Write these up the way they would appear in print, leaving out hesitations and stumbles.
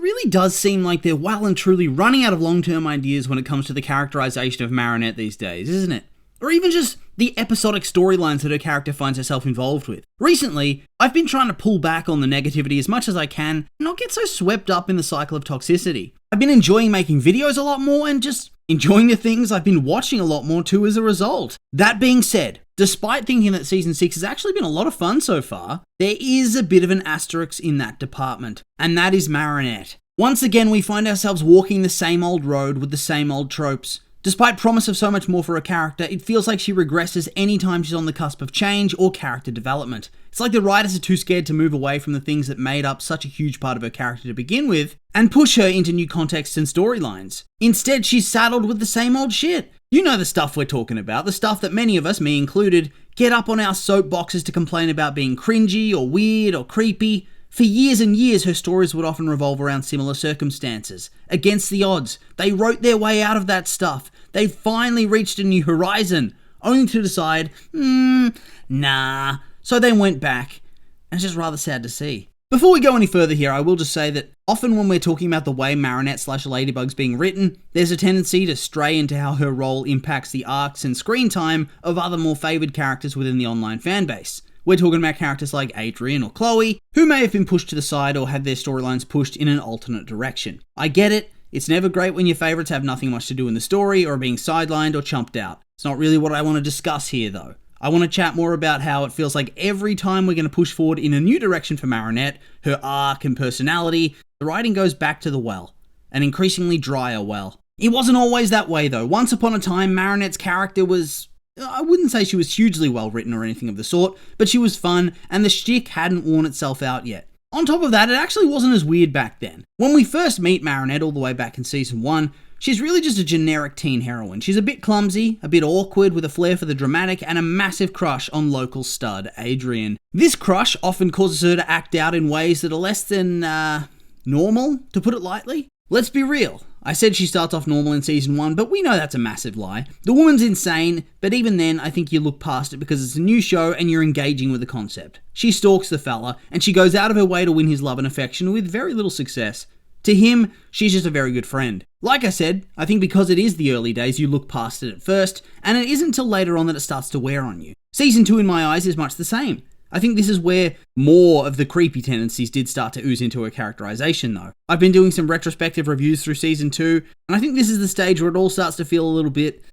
really does seem like they're well and truly running out of long-term ideas when it comes to the characterization of Marinette these days, isn't it? Or even just the episodic storylines that her character finds herself involved with. Recently, I've been trying to pull back on the negativity as much as I can and not get so swept up in the cycle of toxicity. I've been enjoying making videos a lot more and just enjoying the things I've been watching a lot more too as a result. That being said, despite thinking that Season 6 has actually been a lot of fun so far, there is a bit of an asterisk in that department, and that is Marinette. Once again, we find ourselves walking the same old road with the same old tropes. Despite promise of so much more for a character, it feels like she regresses anytime she's on the cusp of change or character development. It's like the writers are too scared to move away from the things that made up such a huge part of her character to begin with, and push her into new contexts and storylines. Instead, she's saddled with the same old shit. You know the stuff we're talking about, the stuff that many of us, me included, get up on our soapboxes to complain about being cringy or weird or creepy. For years and years, her stories would often revolve around similar circumstances. Against the odds, they wrote their way out of that stuff. They finally reached a new horizon, only to decide, nah. So they went back, and it's just rather sad to see. Before we go any further here, I will just say that often when we're talking about the way Marinette/Ladybug's being written, there's a tendency to stray into how her role impacts the arcs and screen time of other more favoured characters within the online fanbase. We're talking about characters like Adrian or Chloe, who may have been pushed to the side or had their storylines pushed in an alternate direction. I get it, it's never great when your favourites have nothing much to do in the story or are being sidelined or chumped out. It's not really what I want to discuss here though. I want to chat more about how it feels like every time we're going to push forward in a new direction for Marinette, her arc and personality, the writing goes back to the well. An increasingly drier well. It wasn't always that way though. Once upon a time, Marinette's character was... I wouldn't say she was hugely well written or anything of the sort, but she was fun, and the shtick hadn't worn itself out yet. On top of that, it actually wasn't as weird back then. When we first meet Marinette all the way back in Season 1, she's really just a generic teen heroine. She's a bit clumsy, a bit awkward, with a flair for the dramatic, and a massive crush on local stud Adrian. This crush often causes her to act out in ways that are less than, normal, to put it lightly. Let's be real. I said she starts off normal in Season 1, but we know that's a massive lie. The woman's insane, but even then, I think you look past it because it's a new show and you're engaging with the concept. She stalks the fella, and she goes out of her way to win his love and affection with very little success. To him, she's just a very good friend. Like I said, I think because it is the early days, you look past it at first, and it isn't until later on that it starts to wear on you. Season 2, in my eyes, is much the same. I think this is where more of the creepy tendencies did start to ooze into her characterization though. I've been doing some retrospective reviews through Season 2, and I think this is the stage where it all starts to feel a little bit,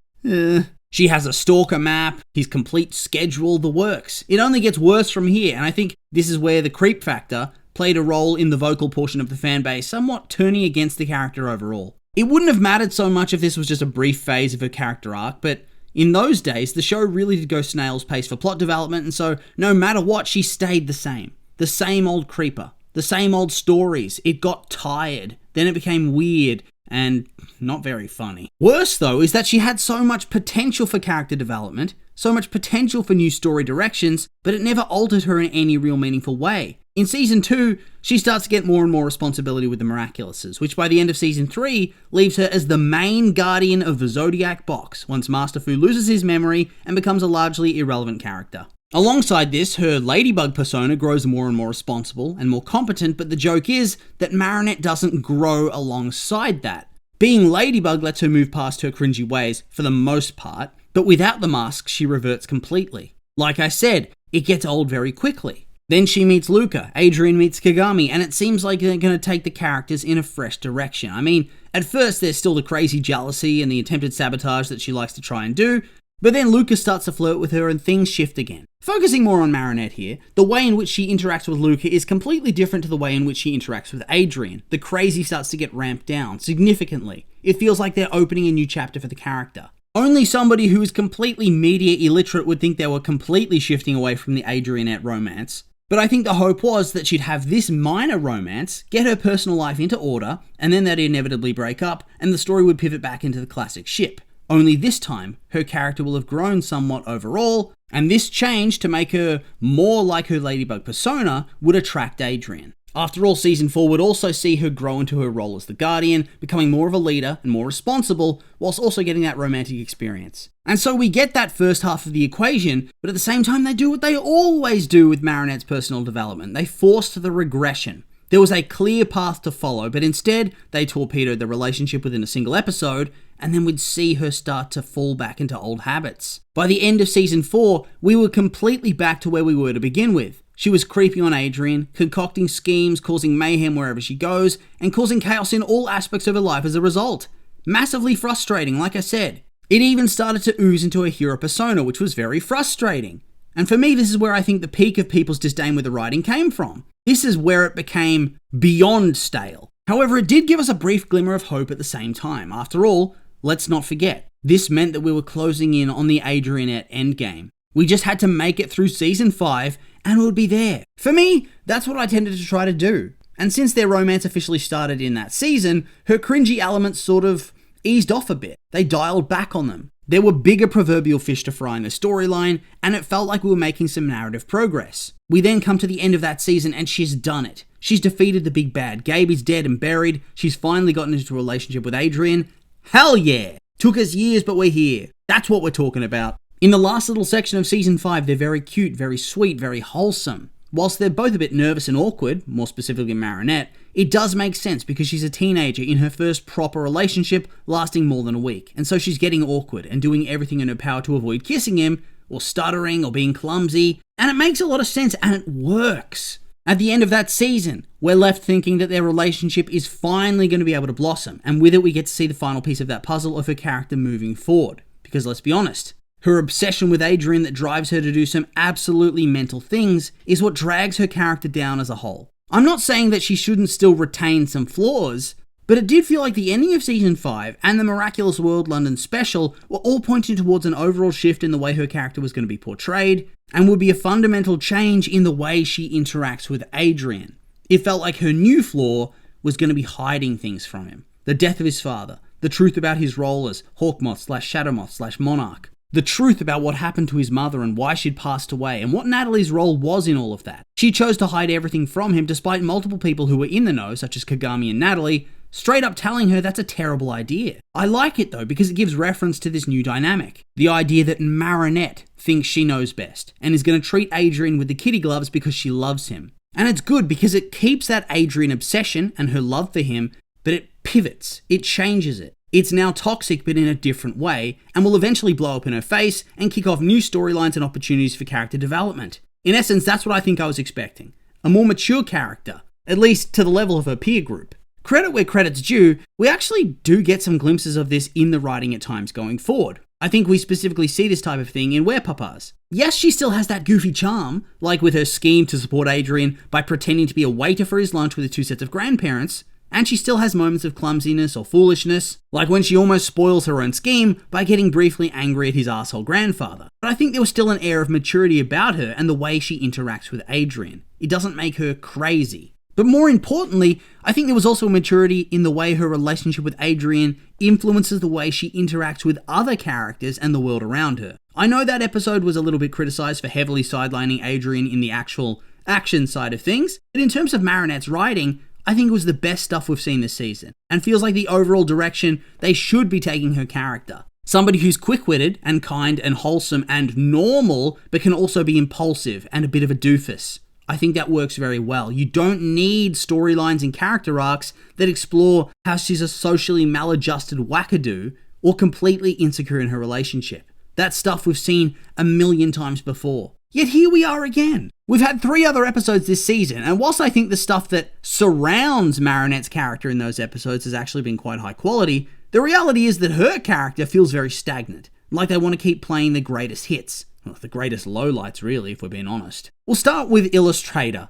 She has a stalker map, his complete schedule, the works. It only gets worse from here, and I think this is where the creep factor played a role in the vocal portion of the fanbase, somewhat turning against the character overall. It wouldn't have mattered so much if this was just a brief phase of her character arc, but in those days, the show really did go snail's pace for plot development, and so no matter what, she stayed the same. The same old creeper. The same old stories. It got tired. Then it became weird and not very funny. Worse, though, is that she had so much potential for character development, so much potential for new story directions, but it never altered her in any real meaningful way. In Season 2, she starts to get more and more responsibility with the Miraculouses, which by the end of Season 3 leaves her as the main guardian of the Zodiac Box, once Master Fu loses his memory and becomes a largely irrelevant character. Alongside this, her Ladybug persona grows more and more responsible and more competent, but the joke is that Marinette doesn't grow alongside that. Being Ladybug lets her move past her cringy ways, for the most part, but without the mask, she reverts completely. Like I said, it gets old very quickly. Then she meets Luca, Adrian meets Kagami, and it seems like they're going to take the characters in a fresh direction. I mean, at first there's still the crazy jealousy and the attempted sabotage that she likes to try and do, but then Luca starts to flirt with her and things shift again. Focusing more on Marinette here, the way in which she interacts with Luca is completely different to the way in which she interacts with Adrian. The crazy starts to get ramped down significantly. It feels like they're opening a new chapter for the character. Only somebody who is completely media illiterate would think they were completely shifting away from the Adrianette romance. But I think the hope was that she'd have this minor romance, get her personal life into order, and then they'd inevitably break up, and the story would pivot back into the classic ship. Only this time, her character will have grown somewhat overall, and this change to make her more like her Ladybug persona would attract Adrian. After all, Season 4 would also see her grow into her role as the Guardian, becoming more of a leader and more responsible, whilst also getting that romantic experience. And so we get that first half of the equation, but at the same time they do what they always do with Marinette's personal development. They forced the regression. There was a clear path to follow, but instead they torpedoed the relationship within a single episode, and then we'd see her start to fall back into old habits. By the end of season 4, we were completely back to where we were to begin with. She was creeping on Adrian, concocting schemes, causing mayhem wherever she goes, and causing chaos in all aspects of her life as a result. Massively frustrating, like I said. It even started to ooze into a hero persona, which was very frustrating. And for me, this is where I think the peak of people's disdain with the writing came from. This is where it became beyond stale. However, it did give us a brief glimmer of hope at the same time. After all, let's not forget, this meant that we were closing in on the Adrianette endgame. We just had to make it through season 5 and we would be there. For me, that's what I tended to try to do. And since their romance officially started in that season, her cringy elements sort of eased off a bit. They dialed back on them. There were bigger proverbial fish to fry in the storyline, and it felt like we were making some narrative progress. We then come to the end of that season and she's done it. She's defeated the big bad. Gabe is dead and buried. She's finally gotten into a relationship with Adrian. Hell yeah! Took us years, but we're here. That's what we're talking about. In the last little section of season 5, they're very cute, very sweet, very wholesome. Whilst they're both a bit nervous and awkward, more specifically Marinette, it does make sense because she's a teenager in her first proper relationship lasting more than a week, and so she's getting awkward and doing everything in her power to avoid kissing him, or stuttering, or being clumsy, and it makes a lot of sense, and it works. At the end of that season, we're left thinking that their relationship is finally going to be able to blossom, and with it we get to see the final piece of that puzzle of her character moving forward. Because let's be honest, her obsession with Adrian that drives her to do some absolutely mental things is what drags her character down as a whole. I'm not saying that she shouldn't still retain some flaws, but it did feel like the ending of season 5 and the Miraculous World London special were all pointing towards an overall shift in the way her character was going to be portrayed, and would be a fundamental change in the way she interacts with Adrian. It felt like her new flaw was going to be hiding things from him. The death of his father, the truth about his role as Hawkmoth/Shadowmoth/Monarch, the truth about what happened to his mother and why she'd passed away, and what Natalie's role was in all of that. She chose to hide everything from him despite multiple people who were in the know, such as Kagami and Natalie, straight up telling her that's a terrible idea. I like it though because it gives reference to this new dynamic. The idea that Marinette thinks she knows best, and is going to treat Adrian with the kitty gloves because she loves him. And it's good because it keeps that Adrian obsession and her love for him, but it pivots, it changes it. It's now toxic but in a different way, and will eventually blow up in her face and kick off new storylines and opportunities for character development. In essence, that's what I think I was expecting. A more mature character, at least to the level of her peer group. Credit where credit's due, we actually do get some glimpses of this in the writing at times going forward. I think we specifically see this type of thing in Werepapas. Yes, she still has that goofy charm, like with her scheme to support Adrian by pretending to be a waiter for his lunch with his 2 sets of grandparents, and she still has moments of clumsiness or foolishness, like when she almost spoils her own scheme by getting briefly angry at his asshole grandfather. But I think there was still an air of maturity about her and the way she interacts with Adrian. It doesn't make her crazy. But more importantly, I think there was also a maturity in the way her relationship with Adrian influences the way she interacts with other characters and the world around her. I know that episode was a little bit criticized for heavily sidelining Adrian in the actual action side of things, but in terms of Marinette's writing, I think it was the best stuff we've seen this season, and feels like the overall direction they should be taking her character. Somebody who's quick-witted and kind and wholesome and normal, but can also be impulsive and a bit of a doofus. I think that works very well. You don't need storylines and character arcs that explore how she's a socially maladjusted wackadoo or completely insecure in her relationship. That stuff we've seen a million times before. Yet here we are again. We've had 3 other episodes this season, and whilst I think the stuff that surrounds Marinette's character in those episodes has actually been quite high quality, the reality is that her character feels very stagnant, like they want to keep playing the greatest hits. Well, the greatest lowlights, really, if we're being honest. We'll start with Illustrator.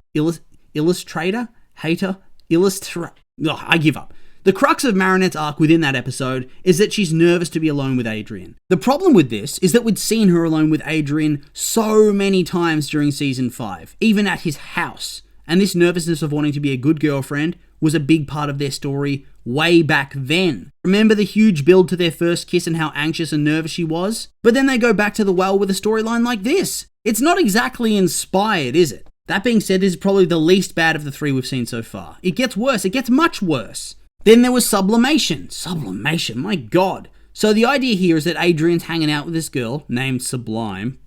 Illustrator? Hater? I give up. The crux of Marinette's arc within that episode is that she's nervous to be alone with Adrian. The problem with this is that we'd seen her alone with Adrian so many times during season 5, even at his house. And this nervousness of wanting to be a good girlfriend was a big part of their story way back then. Remember the huge build to their first kiss and how anxious and nervous she was? But then they go back to the well with a storyline like this. It's not exactly inspired, is it? That being said, this is probably the least bad of the 3 we've seen so far. It gets worse. It gets much worse. Then there was Sublimation. Sublimation, my god. So the idea here is that Adrian's hanging out with this girl named Sublime.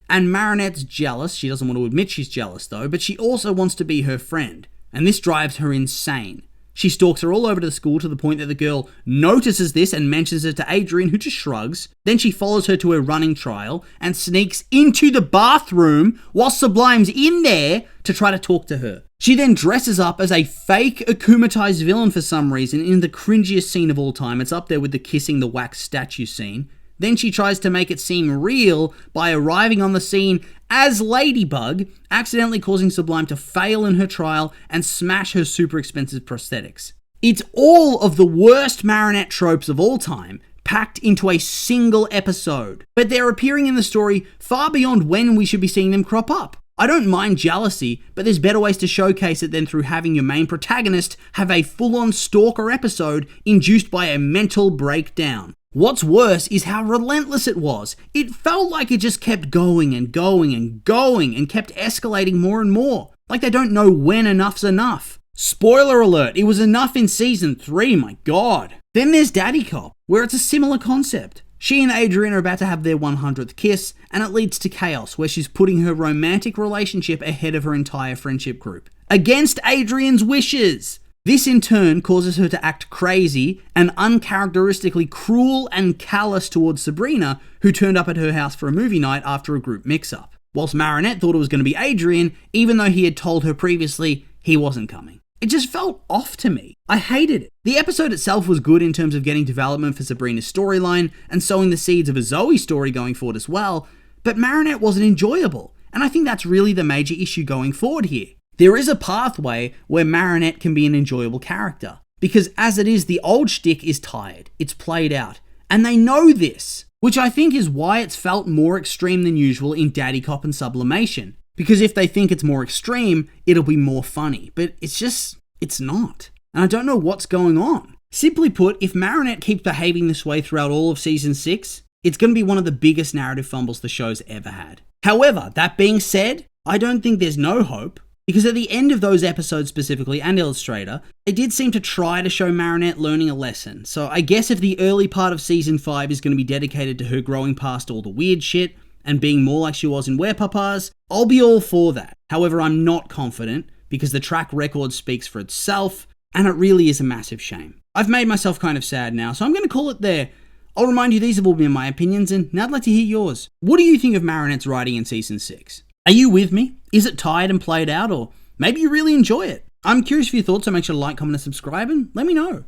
And Marinette's jealous. She doesn't want to admit she's jealous though, but she also wants to be her friend. and this drives her insane. She stalks her all over to the school to the point that the girl notices this and mentions it to Adrian, who just shrugs. Then she follows her to her running trial and sneaks into the bathroom while Sublime's in there to try to talk to her. She then dresses up as a fake akumatized villain for some reason in the cringiest scene of all time. It's up there with the kissing the wax statue scene. Then she tries to make it seem real by arriving on the scene as Ladybug, accidentally causing Sublime to fail in her trial and smash her super expensive prosthetics. It's all of the worst Marinette tropes of all time, packed into a single episode. But they're appearing in the story far beyond when we should be seeing them crop up. I don't mind jealousy, but there's better ways to showcase it than through having your main protagonist have a full-on stalker episode induced by a mental breakdown. What's worse is how relentless it was. It felt like it just kept going and going and going and kept escalating more and more. Like they don't know when enough's enough. Spoiler alert, it was enough in season 3, my god. Then there's Daddy Cop, where it's a similar concept. She and Adrian are about to have their 100th kiss, and it leads to chaos, where she's putting her romantic relationship ahead of her entire friendship group. Against Adrian's wishes! This in turn causes her to act crazy and uncharacteristically cruel and callous towards Sabrina, who turned up at her house for a movie night after a group mix-up. Whilst Marinette thought it was going to be Adrian, even though he had told her previously he wasn't coming. It just felt off to me. I hated it. The episode itself was good in terms of getting development for Sabrina's storyline and sowing the seeds of a Zoe story going forward as well, but Marinette wasn't enjoyable, and I think that's really the major issue going forward here. There is a pathway where Marinette can be an enjoyable character, because as it is, the old shtick is tired, it's played out, and they know this, which I think is why it's felt more extreme than usual in Daddy Cop and Sublimation, because if they think it's more extreme, it'll be more funny, but it's not, and I don't know what's going on. Simply put, if Marinette keeps behaving this way throughout all of season 6, it's going to be one of the biggest narrative fumbles the show's ever had. However, that being said, I don't think there's no hope, because at the end of those episodes specifically, and Illustrator, they did seem to try to show Marinette learning a lesson. So I guess if the early part of season 5 is going to be dedicated to her growing past all the weird shit and being more like she was in Werepapas, I'll be all for that. However, I'm not confident, because the track record speaks for itself, and it really is a massive shame. I've made myself kind of sad now, so I'm going to call it there. I'll remind you these have all been my opinions, and now I'd like to hear yours. What do you think of Marinette's writing in season 6? Are you with me? Is it tired and played out, or maybe you really enjoy it? I'm curious for your thoughts, so make sure to like, comment, and subscribe, and let me know.